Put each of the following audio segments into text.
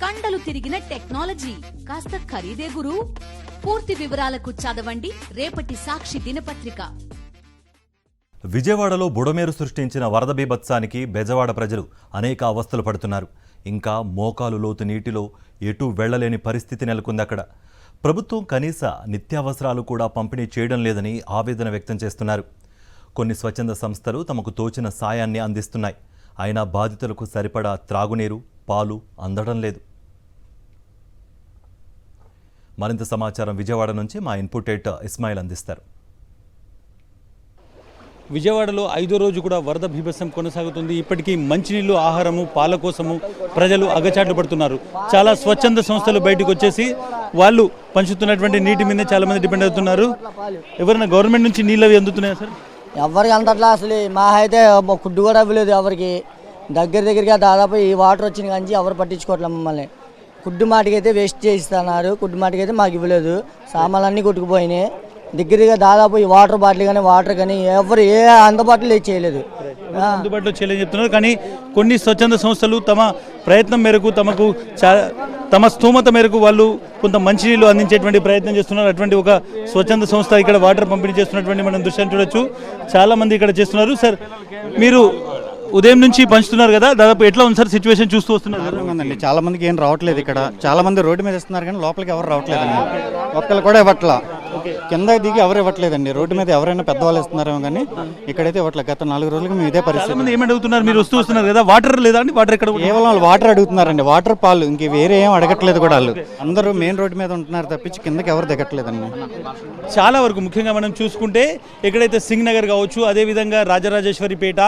కండలు తిరిగిన టెక్నాలజీ కాస్త ఖరీదే గురు. పూర్తి వివరాలకు చదవండి రేపటి సాక్షి దినపత్రిక. విజయవాడలో బుడమేరు సృష్టించిన వరద బీభత్సానికి బెజవాడ ప్రజలు అనేక అవస్థలు పడుతున్నారు. ఇంకా మోకాలు లోతు నీటిలో ఎటూ వెళ్లలేని పరిస్థితి నెలకొంది. అక్కడ ప్రభుత్వం కనీస నిత్యావసరాలు కూడా పంపిణీ చేయడం లేదని ఆవేదన వ్యక్తం చేస్తున్నారు. కొన్ని స్వచ్ఛంద సంస్థలు తమకు తోచిన సాయాన్ని అందిస్తున్నాయి. అయినా బాధితులకు సరిపడా త్రాగునీరు, పాలు అందడం లేదు. మరింత సమాచారం విజయవాడ నుంచి మా ఇన్పుట్ ఎడిటర్ ఇస్మాయిల్ అందిస్తారు. విజయవాడలో 5వ రోజు కూడా వరద బీభత్సం కొనసాగుతుంది. ఇప్పటికీ మంచినీళ్లు, ఆహారము, పాల కోసము ప్రజలు అగచాట్లు పడుతున్నారు. చాలా స్వచ్ఛంద సంస్థలు బయటకు వచ్చేసి వాళ్ళు పంచుతున్నటువంటి నీటి మీద చాలా మంది డిపెండ్ అవుతున్నారు. ఎవరైనా గవర్నమెంట్ నుంచి నీళ్ళు అవి అందుతున్నాయా సార్? ఎవరికి అంతట్లా అసలు మా అయితే ఫుడ్ కూడా ఇవ్వలేదు ఎవరికి. దగ్గరగా దాదాపు ఈ వాటర్ వచ్చిన కానీ ఎవరు పట్టించుకోవట్లేదు మమ్మల్ని. ఫుడ్ మాటికైతే వేస్ట్ చేయిస్తున్నారు. ఫుడ్ మాటికైతే మాకు ఇవ్వలేదు. సామాన్లు అన్నీ కొట్టుకుపోయినాయి. దగ్గరగా దాదాపు ఈ వాటర్ బాటిల్ కానీ వాటర్ కానీ ఎవరు ఏ అందుబాటులో చేయలేదు. అందుబాటులో చేయలేని చెప్తున్నారు. కానీ కొన్ని స్వచ్ఛంద సంస్థలు తమ ప్రయత్నం మేరకు తమ స్థూమత మేరకు వాళ్ళు కొంత మంచినీళ్ళు అందించేటువంటి ప్రయత్నం చేస్తున్నారు. అటువంటి ఒక స్వచ్ఛంద సంస్థ ఇక్కడ వాటర్ పంపిణీ చేస్తున్నటువంటి మనం దృశ్యాన్ని చూడొచ్చు. చాలా మంది ఇక్కడ చేస్తున్నారు. సార్, మీరు ఉదయం నుంచి పంచుతున్నారు కదా, దాదాపు ఎట్లా ఉంది సార్ సిచ్యువేషన్ చూస్తూ వస్తున్నారు? ఉందండి, చాలా మందికి ఏం రావట్లేదు. ఇక్కడ చాలా మంది రోడ్డు మీద ఇస్తున్నారు కానీ లోపలికి ఎవరు రావట్లేదండి. ఒక్కళ్ళు కూడా ఇవ్వట్లా. కింద దిగి ఎవరు ఇవ్వట్లేదండి. రోడ్డు మీద ఎవరైనా పెద్దవాళ్ళు ఇస్తున్నారేమో కానీ ఇక్కడైతే ఇవ్వట్లేదు. గత 4 రోజులుగా మేము ఇదే పరిస్థితి. ఏమి అడుగుతున్నారు? మీరు వస్తున్నారు కదా, వాటర్ లేదా అండి? వాటర్ ఇక్కడ కేవలం వాళ్ళు వాటర్ అడుగుతున్నారండి. వాటర్, పాలు, ఇంక వేరే ఏం అడగట్లేదు కూడా. వాళ్ళు అందరూ మెయిన్ రోడ్డు మీద ఉంటున్నారు తప్పించి కిందకి ఎవరు దిగట్లేదండి. చాలా వరకు ముఖ్యంగా మనం చూసుకుంటే ఎక్కడైతే సింగ్ నగర్ కావచ్చు, అదేవిధంగా రాజరాజేశ్వరిపేట,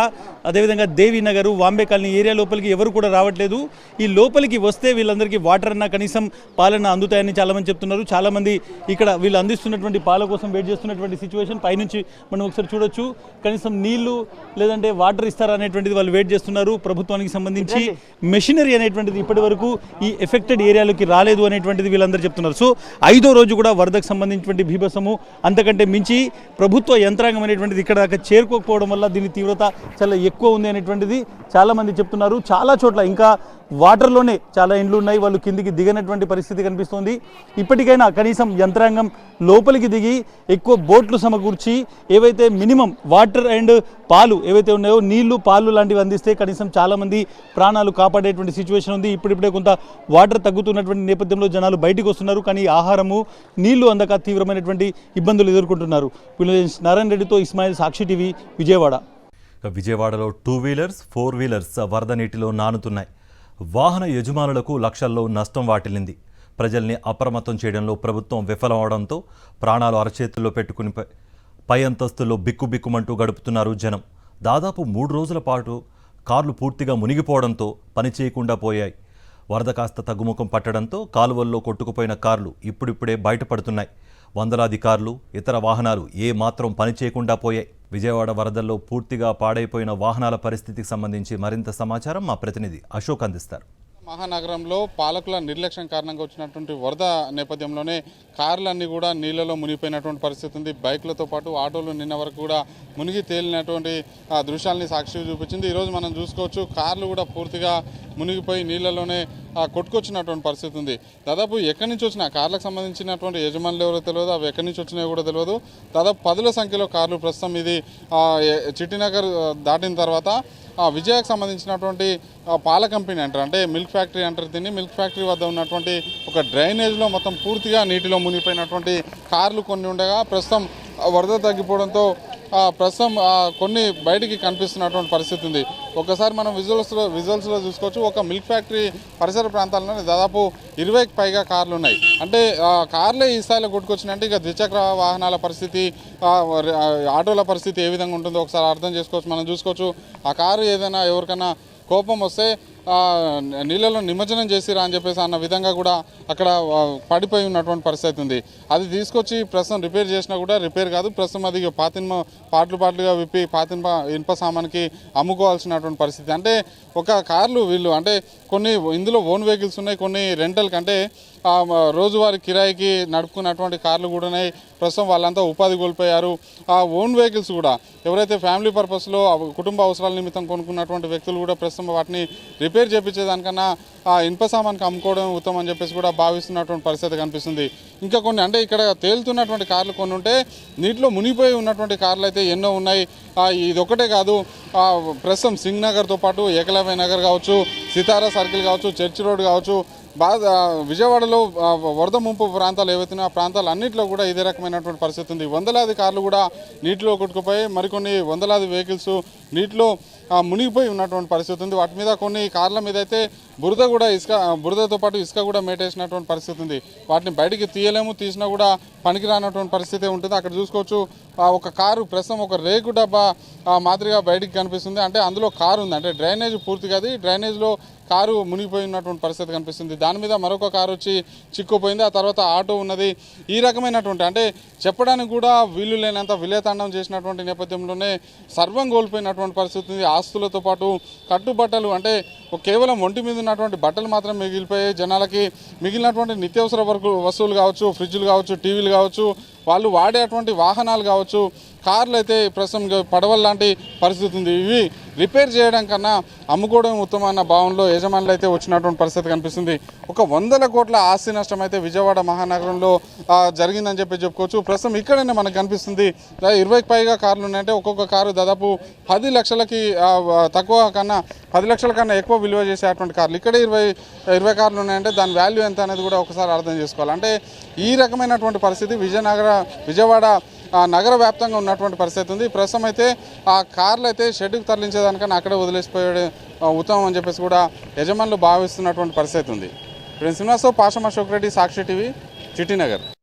అదేవిధంగా దేవి నగరు, వాంబే కాలనీ ఏరియా లోపలికి ఎవరు కూడా రావట్లేదు. ఈ లోపలికి వస్తే వీళ్ళందరికీ వాటర్ అన్న కనీసం పాలన అందుతాయని చాలామంది చెప్తున్నారు. చాలామంది ఇక్కడ వీళ్ళు అందిస్తున్నటువంటి పాల కోసం వెయిట్ చేస్తున్నటువంటి సిచ్యువేషన్ పైనుంచి మనం ఒకసారి చూడొచ్చు. కనీసం నీళ్లు లేదంటే వాటర్ ఇస్తారా అనేటువంటిది వాళ్ళు వెయిట్ చేస్తున్నారు. ప్రభుత్వానికి సంబంధించి మెషినరీ అనేటువంటిది ఇప్పటి వరకు ఈ ఎఫెక్టెడ్ ఏరియాలోకి రాలేదు అనేటువంటిది వీళ్ళందరూ చెప్తున్నారు. సో 5వ రోజు కూడా వరదకు సంబంధించినటువంటి బీభత్సము అంతకంటే మించి ప్రభుత్వ యంత్రాంగం అనేటువంటిది ఇక్కడ దాకా చేరుకోకపోవడం వల్ల దీని తీవ్రత చాలా ఎక్కువ ఉంది అనేటువంటిది చాలా మంది చెప్తున్నారు. చాలా చోట్ల ఇంకా వాటర్లోనే చాలా ఇండ్లు ఉన్నాయి. వాళ్ళు కిందికి దిగనటువంటి పరిస్థితి కనిపిస్తోంది. ఇప్పటికైనా కనీసం యంత్రాంగం లోపలికి దిగి ఎక్కువ బోట్లు సమకూర్చి ఏవైతే మినిమం వాటర్ అండ్ పాలు ఏవైతే ఉన్నాయో, నీళ్లు, పాలు లాంటివి అందిస్తే కనీసం చాలామంది ప్రాణాలు కాపాడేటువంటి సిచ్యువేషన్ ఉంది. ఇప్పుడిప్పుడే కొంత వాటర్ తగ్గుతున్నటువంటి నేపథ్యంలో జనాలు బయటకు వస్తున్నారు. కానీ ఆహారము, నీళ్లు అందక తీవ్రమైనటువంటి ఇబ్బందులు ఎదుర్కొంటున్నారు. నారాయణ రెడ్డితో ఇస్మాయిల్, సాక్షి టీవీ, విజయవాడ. విజయవాడలో 2 వీలర్స్, 4 వీలర్స్ వరద నీటిలో నానుతున్నాయి. వాహన యజమానులకు లక్షల్లో నష్టం వాటిల్లింది. ప్రజల్ని అప్రమత్తం చేయడంలో ప్రభుత్వం విఫలమవడంతో ప్రాణాలు అరచేతుల్లో పెట్టుకుని పై అంతస్తుల్లో బిక్కుబిక్కుమంటూ గడుపుతున్నారు జనం. దాదాపు 3 రోజుల పాటు కార్లు పూర్తిగా మునిగిపోవడంతో పని చేయకుండా పోయాయి. వరద కాస్త తగ్గుముఖం పట్టడంతో కాలువల్లో కొట్టుకుపోయిన కార్లు ఇప్పుడిప్పుడే బయటపడుతున్నాయి. వందలాది కార్లు, ఇతర వాహనాలు ఏ మాత్రం పని చేయకుండా పోయాయి. విజయవాడ వరదల్లో పూర్తిగా పాడైపోయిన వాహనాల పరిస్థితికి సంబంధించి మరింత సమాచారం మా ప్రతినిధి అశోక్ అందిస్తారు. మహానగరంలో పాలకుల నిర్లక్ష్యం కారణంగా వచ్చినటువంటి వరద నేపథ్యంలోనే కార్లన్నీ కూడా నీళ్లలో మునిగిపోయినటువంటి పరిస్థితి ఉంది. బైక్లతో పాటు ఆటోలు నిన్న వరకు కూడా మునిగి తేలినటువంటి దృశ్యాలని సాక్షి చూపించింది. ఈరోజు మనం చూసుకోవచ్చు, కార్లు కూడా పూర్తిగా మునిగిపోయి నీళ్లలోనే కొట్టుకొచ్చినటువంటి పరిస్థితి ఉంది. దాదాపు ఎక్కడి నుంచి వచ్చినా కార్లకు సంబంధించినటువంటి యజమానులు ఎవరో తెలియదు, అవి ఎక్కడి నుంచి వచ్చినాయో కూడా తెలియదు. దాదాపు 10ల సంఖ్యలో కార్లు ప్రస్తుతం ఇది చిట్టినగర్ దాటిన తర్వాత విజయకు సంబంధించినటువంటి పాల కంపెనీ అంటారు, అంటే మిల్క్ ఫ్యాక్టరీ అంటారు దీన్ని. మిల్క్ ఫ్యాక్టరీ వద్ద ఉన్నటువంటి ఒక డ్రైనేజ్లో మొత్తం పూర్తిగా నీటిలో మునిగిపోయినటువంటి కార్లు కొన్ని ఉండగా ప్రస్తుతం వరద తగ్గిపోవడంతో ప్రస్తుతం కొన్ని బయటికి కనిపిస్తున్నటువంటి పరిస్థితి ఉంది. ఒకసారి మనం విజువల్స్లో చూసుకోవచ్చు, ఒక మిల్క్ ఫ్యాక్టరీ పరిసర ప్రాంతాల్లోనే దాదాపు 20కి పైగా కార్లు ఉన్నాయి. అంటే కార్లే ఈ స్థాయిలో కొట్టుకొచ్చినట్టు ఇక ద్విచక్ర వాహనాల పరిస్థితి, ఆటోల పరిస్థితి ఏ విధంగా ఉంటుందో ఒకసారి అర్థం చేసుకోవచ్చు. మనం చూసుకోవచ్చు, ఆ కారు ఏదైనా ఎవరికైనా కోపం వస్తే నీళ్ళలో నిమజ్జనం చేసిరా అని చెప్పేసి అన్న విధంగా కూడా అక్కడ పడిపోయి ఉన్నటువంటి పరిస్థితి ఉంది. అది తీసుకొచ్చి ప్రస్తుతం రిపేర్ చేసినా కూడా రిపేర్ కాదు, ప్రస్తుతం అది పాటలుగా విప్పి ఇనుప సామాన్కి అమ్ముకోవాల్సినటువంటి పరిస్థితి. అంటే ఒక కార్లు వీళ్ళు అంటే కొన్ని ఇందులో ఓన్ వెహికల్స్ ఉన్నాయి, కొన్ని రెంటల్కి అంటే రోజువారీ కిరాయికి నడుపుకున్నటువంటి కార్లు కూడా ఉన్నాయి. ప్రస్తుతం వాళ్ళంతా ఉపాధి కోల్పోయారు. ఆ ఓన్ వెహికల్స్ కూడా ఎవరైతే ఫ్యామిలీ పర్పస్లో కుటుంబ అవసరాల నిమిత్తం కొనుక్కున్నటువంటి వ్యక్తులు కూడా ప్రస్తుతం వాటిని రిపేర్ రిపేర్ చేయించేదానికన్నా ఇనుప సామాన్కి అమ్ముకోవడం ఉత్తమం అని చెప్పేసి కూడా భావిస్తున్నటువంటి పరిస్థితి కనిపిస్తుంది. ఇంకా కొన్ని అంటే ఇక్కడ తేలుతున్నటువంటి కార్లు కొన్ని ఉంటే నీటిలో మునిగిపోయి ఉన్నటువంటి కార్లు అయితే ఎన్నో ఉన్నాయి. ఇది ఒకటే కాదు, ప్రస్తుతం సింగ్ నగర్తో పాటు ఏకలవ్య నగర్ కావచ్చు, సితారా సర్కిల్ కావచ్చు, చర్చ్ రోడ్ కావచ్చు, బాగా విజయవాడలో వరద ముంపు ప్రాంతాలు ఏవైతున్నాయో ఆ ప్రాంతాలు అన్నింటిలో కూడా ఇదే రకమైనటువంటి పరిస్థితి ఉంది. వందలాది కార్లు కూడా నీటిలో కొట్టుకుపోయి మరికొన్ని వందలాది వెహికల్స్ నీటిలో మునిగిపోయి ఉన్నటువంటి పరిస్థితి ఉంది. వాటి మీద కొన్ని కార్ల మీద అయితే బురదతో పాటు ఇసుక కూడా మేటేసినటువంటి పరిస్థితి ఉంది. వాటిని బయటికి తీయలేము, తీసినా కూడా పనికిరానటువంటి పరిస్థితి ఉంటుంది. అక్కడ చూసుకోవచ్చు ఒక కారు ప్రస్తుతం ఒక రేకు డబ్బా మాదిరిగా బయటికి కనిపిస్తుంది. అంటే అందులో కారు ఉంది, అంటే డ్రైనేజ్ పూర్తిగా డ్రైనేజ్లో కారు మునిగిపోయి ఉన్నటువంటి పరిస్థితి కనిపిస్తుంది. దాని మీద మరొక కారు వచ్చి చిక్కుపోయింది. ఆ తర్వాత ఆటో ఉన్నది. ఈ రకమైనటువంటి అంటే చెప్పడానికి కూడా వీలు లేనంత విలేతాండం చేసినటువంటి నేపథ్యంలోనే సర్వం కోల్పోయినటువంటి పరిస్థితి ఉంది. ఆస్తులతో పాటు కట్టుబట్టలు అంటే కేవలం ఒంటి మీద ఉన్నటువంటి బట్టలు మాత్రం మిగిలిపోయాయి. జనాలకి మిగిలినటువంటి నిత్యావసర వస్తువులు కావచ్చు, ఫ్రిడ్జ్లు కావచ్చు, టీవీలు కావచ్చు, వాళ్ళు వాడేటువంటి వాహనాలు కావచ్చు, కార్లు అయితే ప్రస్తుతం పడవల లాంటి పరిస్థితి ఉంది. ఇవి రిపేర్ చేయడం కన్నా అమ్ముకోవడం ఉత్తమం అన్న భావనలో యజమానులు అయితే వచ్చినటువంటి పరిస్థితి కనిపిస్తుంది. ఒక 100 కోట్ల ఆస్తి నష్టం అయితే విజయవాడ మహానగరంలో జరిగిందని చెప్పుకోవచ్చు. ప్రస్తుతం ఇక్కడనే మనకు కనిపిస్తుంది 20కి పైగా కార్లు ఉన్నాయంటే ఒక్కొక్క కారు దాదాపు 10 లక్షలకి తక్కువ కన్నా 10 లక్షల కన్నా ఎక్కువ విలువ చేసేటువంటి కార్లు. ఇక్కడే 20 కార్లు ఉన్నాయంటే దాని వాల్యూ ఎంత అనేది కూడా ఒకసారి అర్థం చేసుకోవాలి. అంటే ఈ రకమైనటువంటి పరిస్థితి విజయవాడ నగర వ్యాప్తంగా ఉన్నటువంటి పరిస్థితి ఉంది. ప్రస్తుతం అయితే ఆ కార్లు అయితే షెడ్కి తరలించేదానికన్నా అక్కడే వదిలేసిపోయాడు ఉత్తమం అని చెప్పేసి కూడా యజమానులు భావిస్తున్నటువంటి పరిస్థితి ఉంది. శ్రీనివాసరావు, పాషం అశోక్ రెడ్డి, సాక్షి టీవీ, చిట్టినగర్.